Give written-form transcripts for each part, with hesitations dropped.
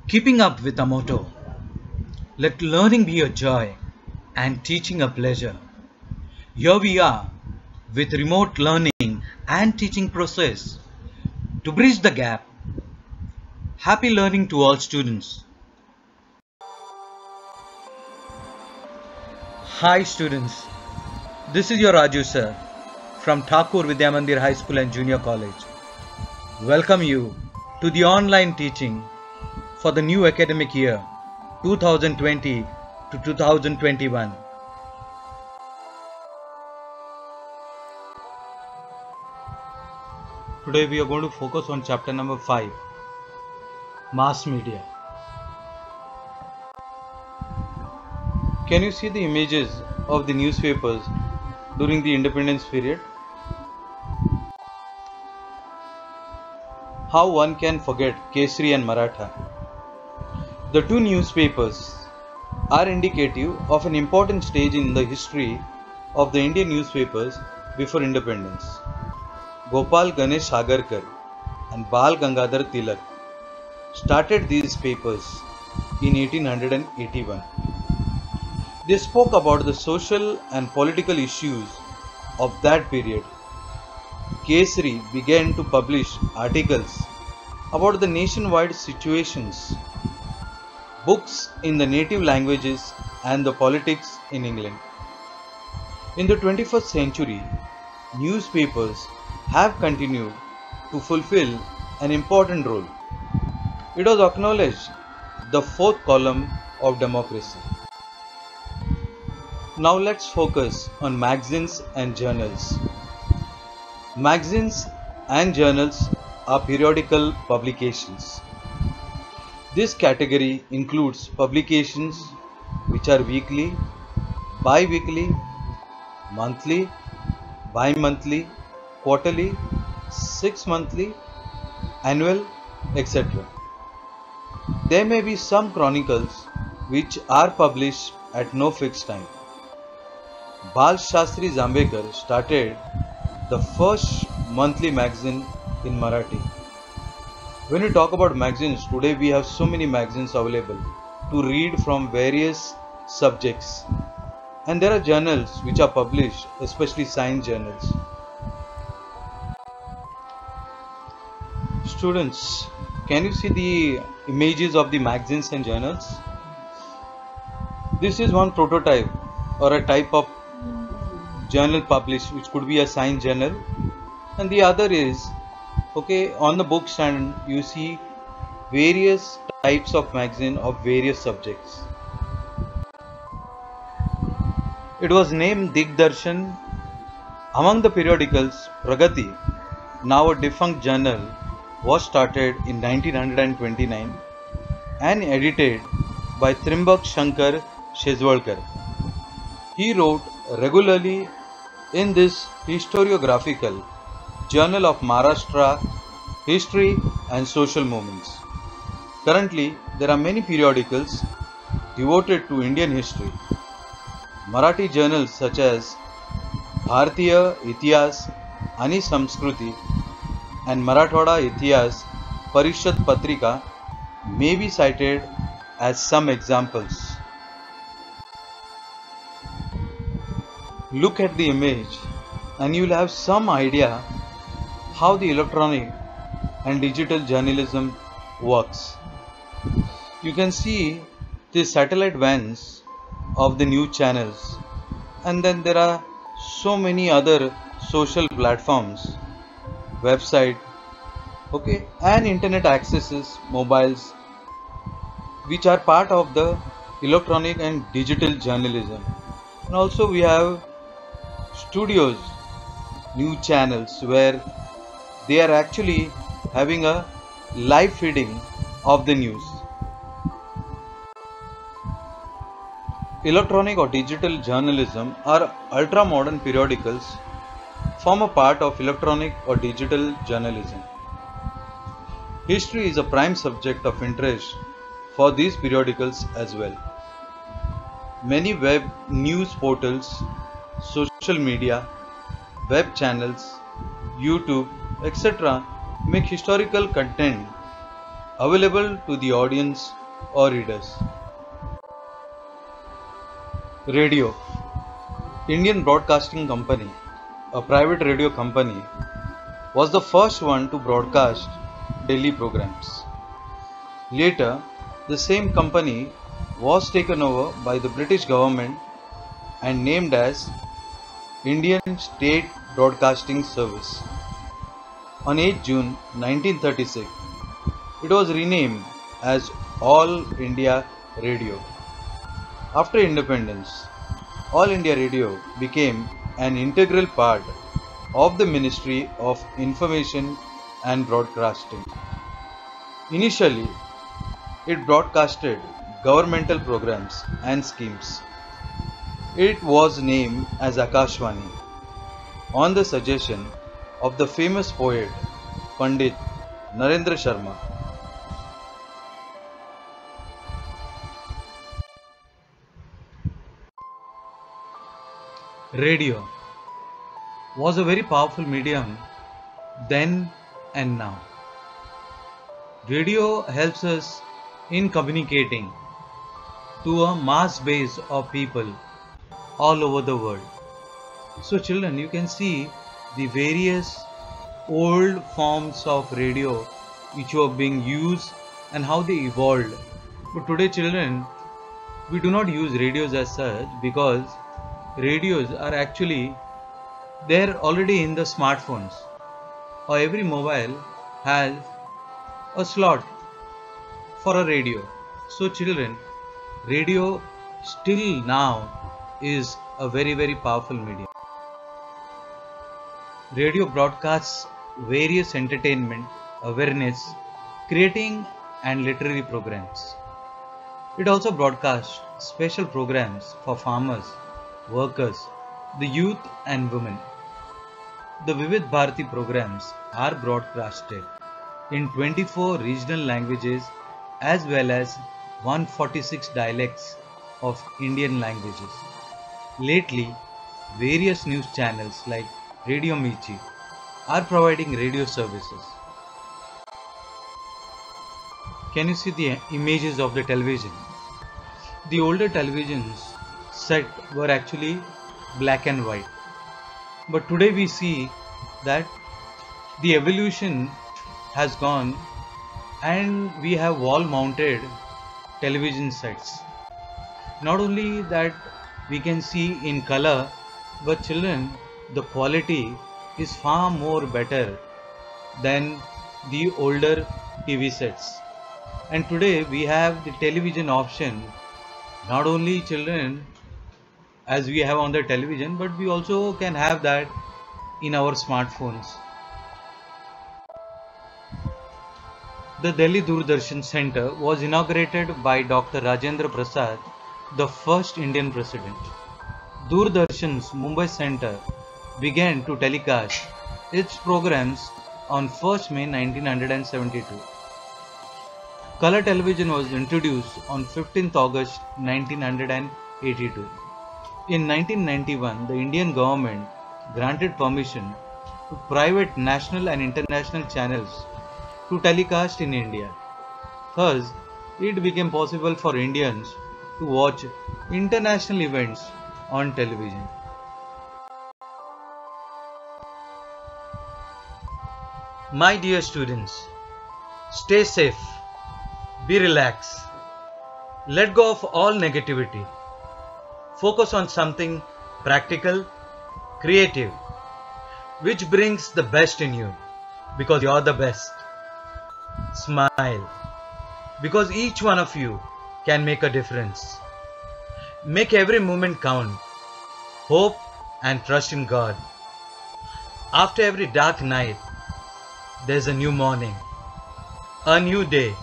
Keeping up with the motto, let learning be a joy and teaching a pleasure. Here we are with remote learning and teaching process. To bridge the gap, happy learning to all students. Hi students, this is your Raju sir from Thakur Vidya Mandir High School and Junior College. Welcome you to the online teaching for the new academic year 2020 to 2021. Today we are going to focus on chapter number 5, Mass Media. Can you see the images of the newspapers during the independence period? How one can forget Kesari and Maratha? The two newspapers are indicative of an important stage in the history of the Indian newspapers before independence. Gopal Ganesh Sagarkar and Bal Gangadhar Tilak started these papers in 1881. They spoke about the social and political issues of that period. Kesari began to publish articles about the nationwide situations, books in the native languages and the politics in England. In the 21st century, newspapers have continued to fulfill an important role. It was acknowledged the fourth column of democracy. Now let's focus on magazines and journals. Magazines and journals are periodical publications. This category includes publications which are weekly, bi-weekly, monthly, bi-monthly, quarterly, 6-monthly, annual, etc. There may be some chronicles which are published at no fixed time. Bal Shastri Jambekar started the first monthly magazine in Marathi. When we talk about magazines, today we have so many magazines available to read from various subjects. And there are journals which are published, especially science journals. Students, can you see the images of the magazines and journals? This is one prototype or a type of journal published, which could be a science journal, and the other is on the book stand you see various types of magazine of various subjects. It was named Digdarshan. Among the periodicals, Pragati, now a defunct journal, was started in 1929 and edited by Trimbak Shankar Shezwalkar. He wrote regularly in this historiographical Journal of Maharashtra History and Social Movements. Currently, there are many periodicals devoted to Indian history. Marathi journals such as Bharatiya Itihas Ani Samskruti and Marathwada Itihas Parishad Patrika may be cited as some examples. Look at the image and you will have some idea how the electronic and digital journalism works. You can see the satellite vans of the news channels, and then there are so many other social platforms, website, and internet accesses, mobiles, which are part of the electronic and digital journalism. And also we have studios, news channels where they are actually having a live feeding of the news. Electronic or digital journalism or ultra modern periodicals form a part of electronic or digital journalism. History is a prime subject of interest for these periodicals as well. Many web news portals, social media, web channels, YouTube, etc. make historical content available to the audience or readers. Radio. Indian Broadcasting Company, a private radio company, was the first one to broadcast Delhi programs. Later, the same company was taken over by the British government and named as Indian State Broadcasting Service. On 8 June 1936, it was renamed as All India Radio. After independence, All India Radio became an integral part of the Ministry of Information and Broadcasting. Initially, it broadcasted governmental programs and schemes. It was named as Akashvani on the suggestion of the famous poet Pandit Narendra Sharma. Radio was a very powerful medium then and now. Radio helps us in communicating to a mass base of people all over the world. So children, you can see the various old forms of radio which were being used and how they evolved. But today children, we do not use radios as such because radios are actually there already in the smartphones, or every mobile has a slot for a radio. So children, radio still now is a very powerful medium. Radio broadcasts various entertainment, awareness, creating and literary programs. It also broadcasts special programs for farmers, workers, the youth and women. The Vivid Bharati programs are broadcasted in 24 regional languages as well as 146 dialects of Indian languages. Lately, various news channels like Radio Mirchi are providing radio services. Can you see the images of the television? The older televisions set were actually black and white. But today we see that the evolution has gone and we have wall mounted television sets. Not only that we can see in color, but children, the quality is far more better than the older TV sets. And today we have the television option, not only children as we have on the television, but we also can have that in our smartphones. The Delhi Doordarshan Center was inaugurated by Dr. Rajendra Prasad, the first Indian president. Doordarshan's Mumbai Center began to telecast its programs on 1st May 1972. Color television was introduced on 15th August 1982. In 1991, the Indian government granted permission to private national and international channels to telecast in India. Thus, it became possible for Indians to watch international events on television. My dear students, stay safe, be relaxed, let go of all negativity. Focus on something practical, creative, which brings the best in you, because you're the best. Smile, because each one of you can make a difference. Make every moment count. Hope and trust in God. After every dark night, there's a new morning, a new day,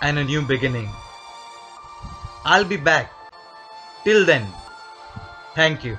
and a new beginning. I'll be back. Till then, thank you.